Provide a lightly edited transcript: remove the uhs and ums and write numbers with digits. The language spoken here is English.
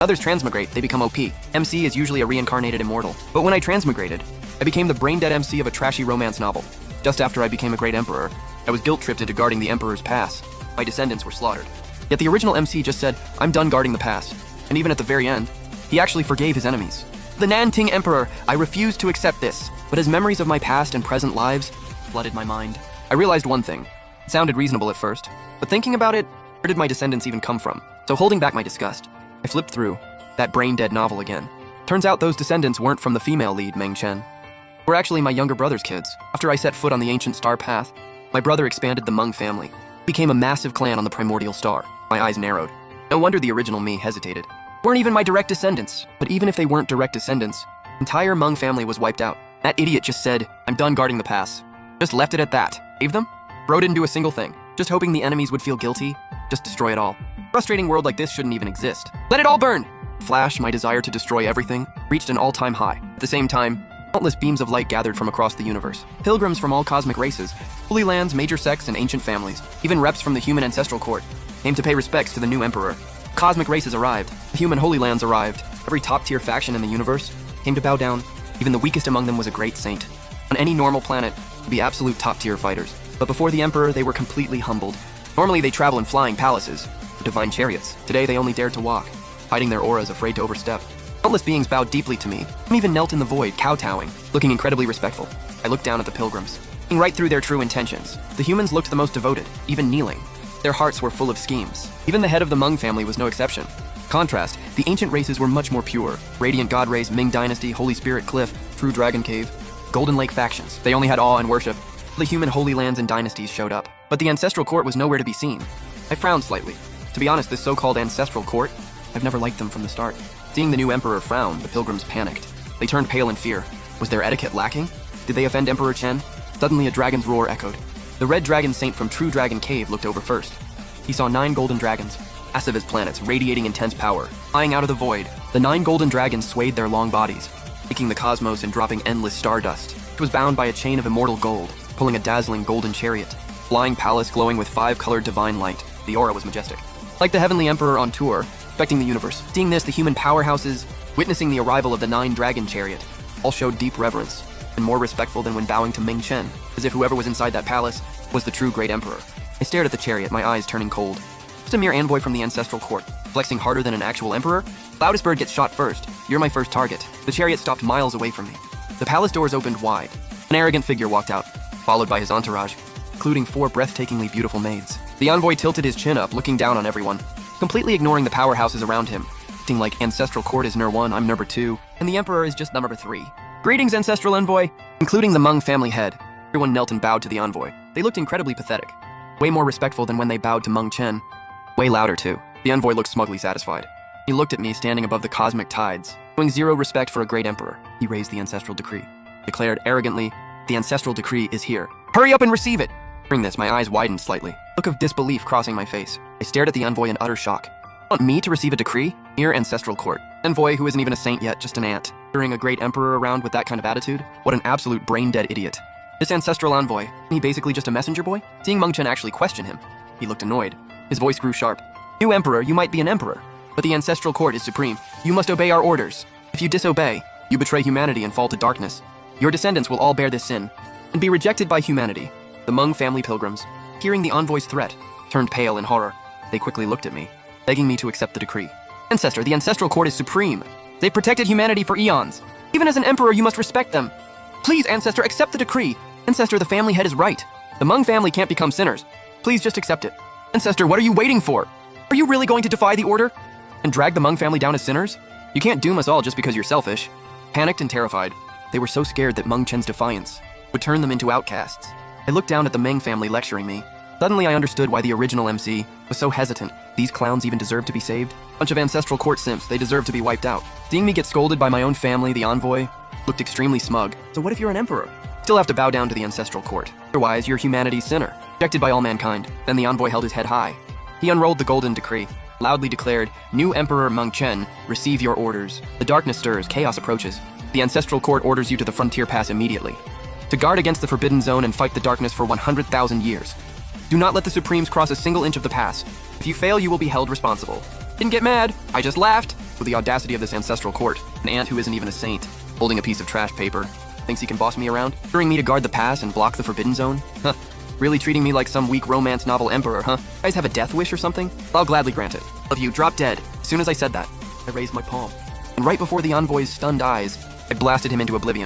Others transmigrate, they become OP. MC is usually a reincarnated immortal. But when I transmigrated, I became the brain-dead MC of a trashy romance novel. Just after I became a great emperor, I was guilt-tripped into guarding the emperor's pass. My descendants were slaughtered. Yet the original MC just said, I'm done guarding the pass. And even at the very end, he actually forgave his enemies. The Nanting Emperor, I refused to accept this. But as memories of my past and present lives flooded my mind, I realized one thing. It sounded reasonable at first, but thinking about it, where did my descendants even come from? So holding back my disgust, I flipped through that brain-dead novel again. Turns out those descendants weren't from the female lead, Meng Chen. Were actually my younger brother's kids. After I set foot on the ancient star path, my brother expanded the Meng family, became a massive clan on the primordial star. My eyes narrowed. No wonder the original me hesitated. Weren't even my direct descendants, but even if they weren't direct descendants, entire Meng family was wiped out. That idiot just said, I'm done guarding the pass. Just left it at that. Saved them? Bro didn't do a single thing. Just hoping the enemies would feel guilty. Just destroy it all. Frustrating world like this shouldn't even exist. Let it all burn! Flash, my desire to destroy everything, reached an all-time high. At the same time, countless beams of light gathered from across the universe. Pilgrims from all cosmic races, holy lands, major sects, and ancient families, even reps from the human ancestral court, came to pay respects to the new emperor. Cosmic races arrived. The human holy lands arrived. Every top-tier faction in the universe came to bow down. Even the weakest among them was a great saint. On any normal planet, to be absolute top-tier fighters. But before the emperor, they were completely humbled. Normally, they travel in flying palaces, or divine chariots. Today, they only dared to walk, hiding their auras, afraid to overstep. Countless beings bowed deeply to me. Some even knelt in the void, kowtowing, looking incredibly respectful. I looked down at the pilgrims, seeing right through their true intentions. The humans looked the most devoted, even kneeling. Their hearts were full of schemes. Even the head of the Meng family was no exception. Contrast, the ancient races were much more pure. Radiant God Rays, Ming Dynasty, Holy Spirit Cliff, True Dragon Cave, Golden Lake factions. They only had awe and worship. The human holy lands and dynasties showed up. But the ancestral court was nowhere to be seen. I frowned slightly. To be honest, this so-called ancestral court, I've never liked them from the start. Seeing the new emperor frown, the pilgrims panicked. They turned pale in fear. Was their etiquette lacking? Did they offend Emperor Chen? Suddenly a dragon's roar echoed. The red dragon saint from True Dragon Cave looked over first. He saw 9 golden dragons, massive as planets, radiating intense power. Flying out of the void, the 9 golden dragons swayed their long bodies, making the cosmos and dropping endless stardust. It was bound by a chain of immortal gold, pulling a dazzling golden chariot. Flying palace glowing with 5-colored divine light. The aura was majestic. Like the heavenly emperor on tour, affecting the universe. Seeing this, the human powerhouses, witnessing the arrival of the 9-dragon chariot, all showed deep reverence, and more respectful than when bowing to Meng Chen, as if whoever was inside that palace was the true great emperor. I stared at the chariot, my eyes turning cold. Just a mere envoy from the ancestral court, flexing harder than an actual emperor? Loudest bird gets shot first. You're my first target. The chariot stopped miles away from me. The palace doors opened wide. An arrogant figure walked out, followed by his entourage, including 4 breathtakingly beautiful maids. The envoy tilted his chin up, looking down on everyone, completely ignoring the powerhouses around him, acting like ancestral court is number 1, I'm number 2, and the emperor is just number 3. Greetings, ancestral envoy, including the Meng family head. Everyone knelt and bowed to the envoy. They looked incredibly pathetic, way more respectful than when they bowed to Meng Chen. Way louder too. The envoy looked smugly satisfied. He looked at me standing above the cosmic tides, showing zero respect for a great emperor. He raised the ancestral decree, declared arrogantly, the ancestral decree is here. Hurry up and receive it! Hearing this, my eyes widened slightly, look of disbelief crossing my face. I stared at the envoy in utter shock. Want me to receive a decree? Mere ancestral court. Envoy who isn't even a saint yet, just an ant. Hearing a great emperor around with that kind of attitude? What an absolute brain-dead idiot. This ancestral envoy, isn't he basically just a messenger boy? Seeing Meng Chen actually question him, he looked annoyed. His voice grew sharp. New emperor, you might be an emperor, but the ancestral court is supreme. You must obey our orders. If you disobey, you betray humanity and fall to darkness. Your descendants will all bear this sin and be rejected by humanity. The Meng family pilgrims, hearing the envoy's threat, turned pale in horror. They quickly looked at me, begging me to accept the decree. Ancestor, the ancestral court is supreme. They've protected humanity for eons. Even as an emperor, you must respect them. Please, Ancestor, accept the decree. Ancestor, the family head is right. The Meng family can't become sinners. Please just accept it. Ancestor, what are you waiting for? Are you really going to defy the order and drag the Meng family down as sinners? You can't doom us all just because you're selfish. Panicked and terrified, they were so scared that Meng Chen's defiance would turn them into outcasts. I looked down at the Meng family lecturing me. Suddenly I understood why the original MC was so hesitant. These clowns even deserve to be saved? Bunch of ancestral court simps, they deserve to be wiped out. Seeing me get scolded by my own family, the envoy, looked extremely smug. So what if you're an emperor? Still have to bow down to the ancestral court. Otherwise, you're humanity's sinner, rejected by all mankind. Then the envoy held his head high. He unrolled the golden decree, loudly declared, New Emperor Meng Chen, receive your orders. The darkness stirs, chaos approaches. The ancestral court orders you to the frontier pass immediately, to guard against the forbidden zone and fight the darkness for 100,000 years. Do not let the Supremes cross a single inch of the pass. If you fail, you will be held responsible. Didn't get mad, I just laughed. With the audacity of this ancestral court, an ant who isn't even a saint, holding a piece of trash paper, thinks he can boss me around, ordering me to guard the pass and block the forbidden zone? Huh. Really treating me like some weak romance novel emperor, huh? You guys have a death wish or something? I'll gladly grant it. Love you, drop dead. As soon as I said that, I raised my palm. And right before the envoy's stunned eyes, I blasted him into oblivion.